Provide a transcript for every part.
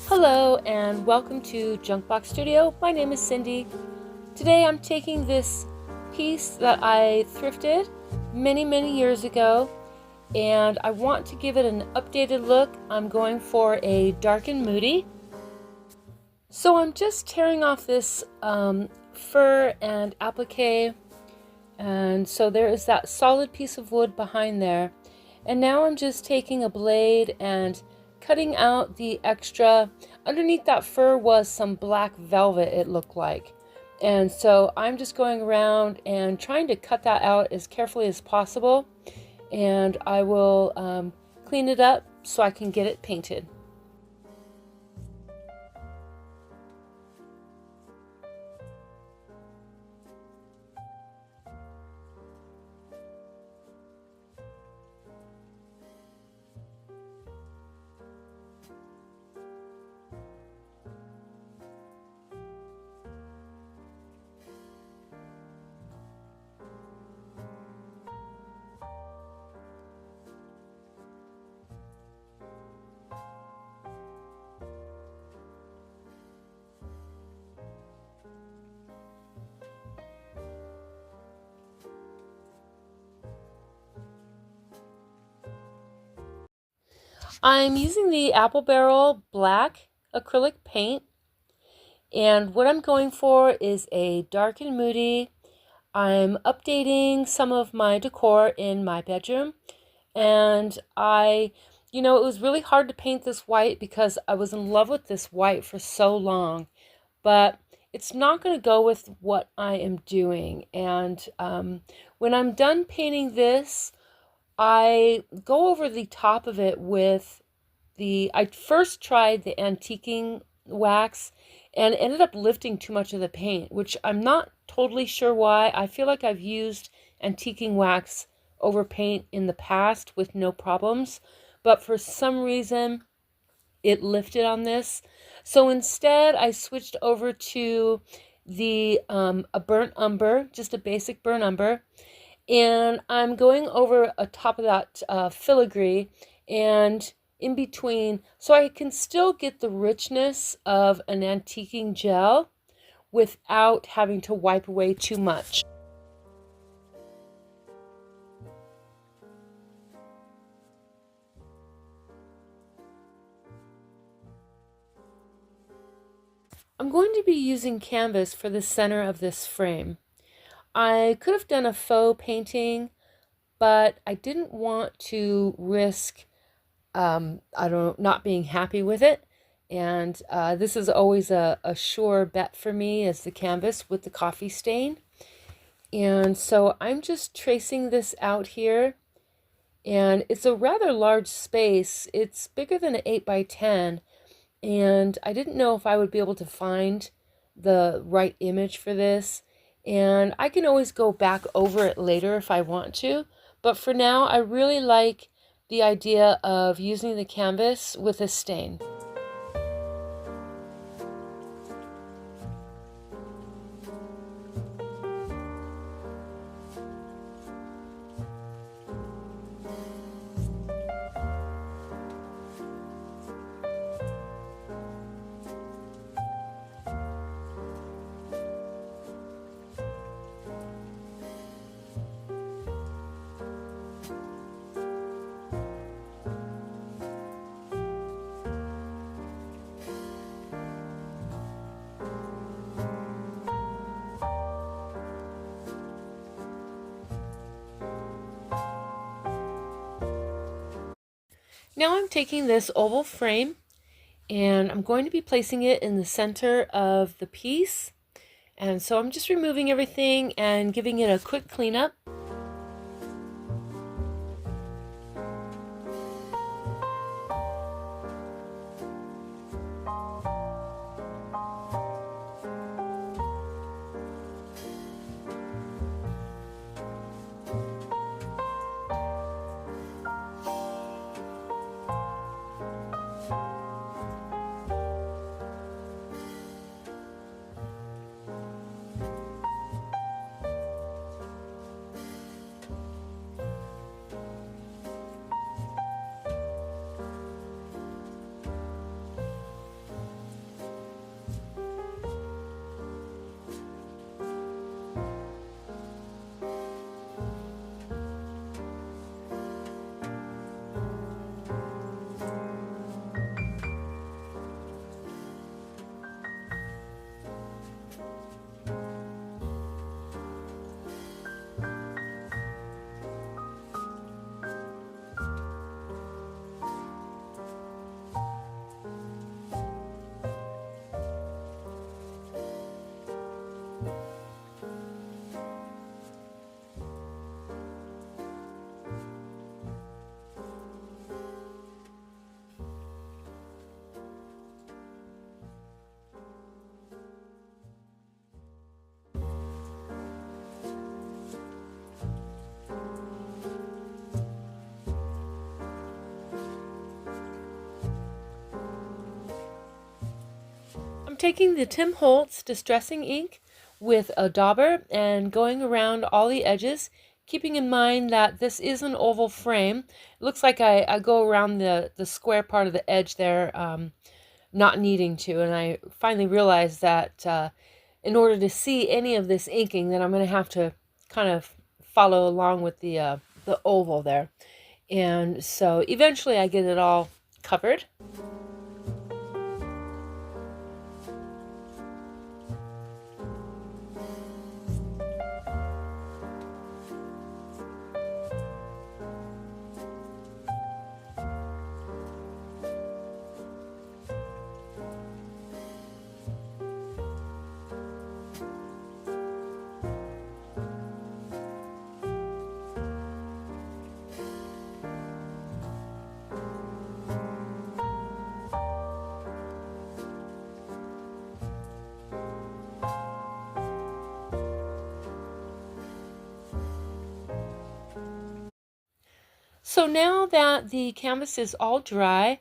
Hello and welcome to Junkbox Studio. My name is Cindy. Today I'm taking this piece that I thrifted many years ago and I want to give it an updated look. I'm going for a dark and moody. So I'm just tearing off this fur and applique, and so there is that solid piece of wood behind there. And now I'm just taking a blade and cutting out the extra. Underneath that fur was some black velvet, it looked like. And so I'm just going around and trying to cut that out as carefully as possible. And I will clean it up so I can get it painted. I'm using the Apple Barrel black acrylic paint, and what I'm going for is a dark and moody. I'm updating some of my decor in my bedroom, and it was really hard to paint this white because I was in love with this white for so long, but it's not going to go with what I am doing. And when I'm done painting this, I go over the top of it with I first tried the antiquing wax and ended up lifting too much of the paint, which I'm not totally sure why. I feel like I've used antiquing wax over paint in the past with no problems, but for some reason it lifted on this. So instead I switched over to a burnt umber, just a basic burnt umber, and I'm going over a top of that filigree and in between, so I can still get the richness of an antiquing gel without having to wipe away too much. I'm going to be using canvas for the center of this frame. I could have done a faux painting, but I didn't want to risk not being happy with it. And this is always a sure bet for me, is the canvas with the coffee stain. And so I'm just tracing this out here, and it's a rather large space. It's bigger than an 8x10, and I didn't know if I would be able to find the right image for this. And I can always go back over it later if I want to, but for now I really like the idea of using the canvas with a stain. Now I'm taking this oval frame and I'm going to be placing it in the center of the piece. And so I'm just removing everything and giving it a quick cleanup. taking the Tim Holtz Distressing Ink with a dauber and going around all the edges, keeping in mind that this is an oval frame. It looks like I go around the square part of the edge there, not needing to, and I finally realized that in order to see any of this inking, then I'm going to have to kind of follow along with the oval there. And so eventually I get it all covered. So now that the canvas is all dry,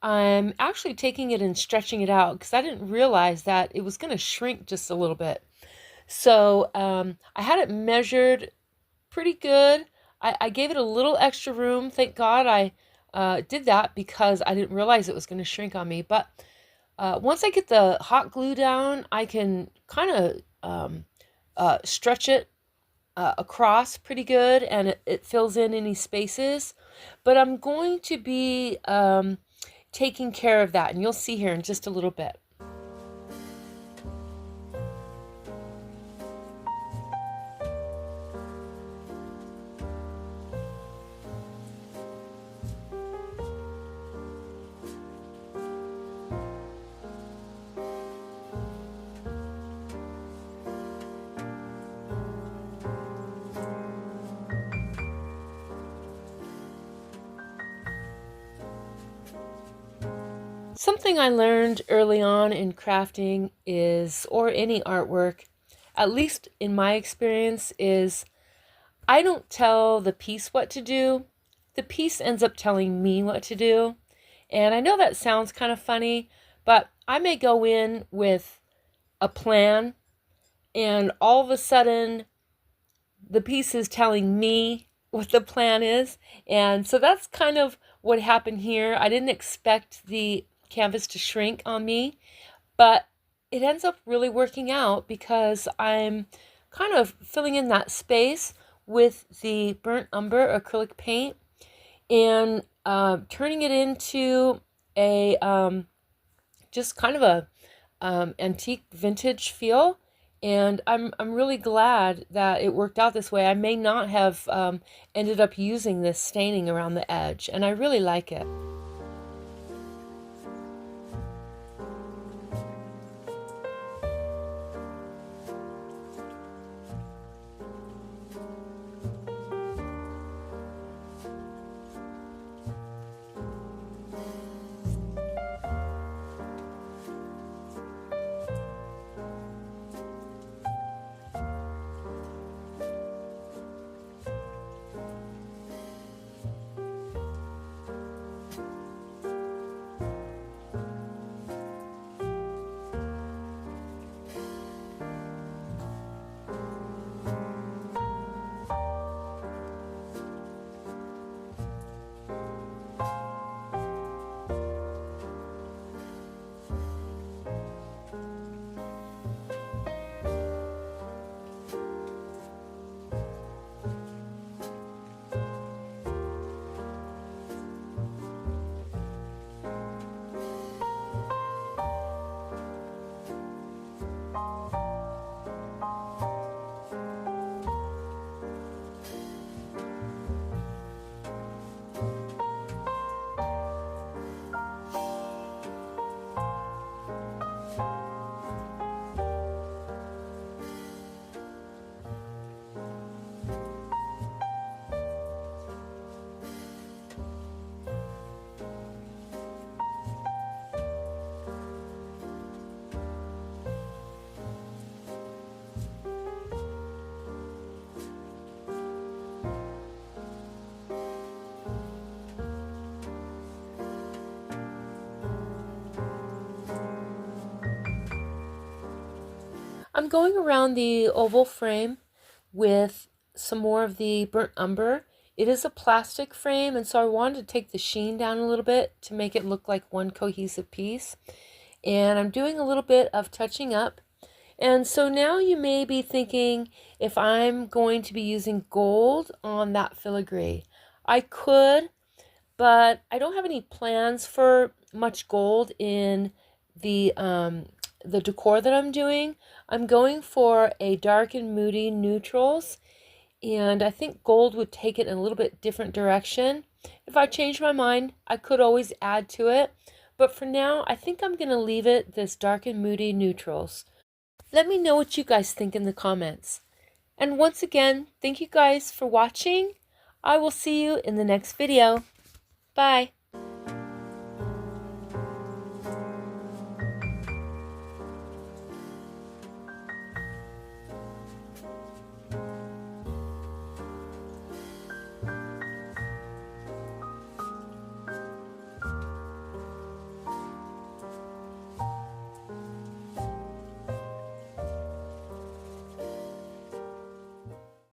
I'm actually taking it and stretching it out because I didn't realize that it was going to shrink just a little bit. So I had it measured pretty good. I gave it a little extra room. Thank God I did that because I didn't realize it was going to shrink on me. But once I get the hot glue down, I can kind of stretch it across pretty good, and it fills in any spaces. But I'm going to be taking care of that, and you'll see here in just a little bit. Something I learned early on in crafting is, or any artwork, at least in my experience, is I don't tell the piece what to do. The piece ends up telling me what to do. And I know that sounds kind of funny, but I may go in with a plan and all of a sudden the piece is telling me what the plan is. And so that's kind of what happened here. I didn't expect the canvas to shrink on me, but it ends up really working out because I'm kind of filling in that space with the burnt umber acrylic paint and turning it into a just kind of a antique vintage feel. And I'm really glad that it worked out this way. I may not have ended up using this staining around the edge, and I really like it. I'm going around the oval frame with some more of the burnt umber. It is a plastic frame, and so I wanted to take the sheen down a little bit to make it look like one cohesive piece. And I'm doing a little bit of touching up. And so now you may be thinking if I'm going to be using gold on that filigree. I could, but I don't have any plans for much gold in the decor that I'm doing. I'm going for a dark and moody neutrals, and I think gold would take it in a little bit different direction. If I change my mind, I could always add to it, but for now, I think I'm going to leave it this dark and moody neutrals. Let me know what you guys think in the comments. And once again, thank you guys for watching. I will see you in the next video. Bye.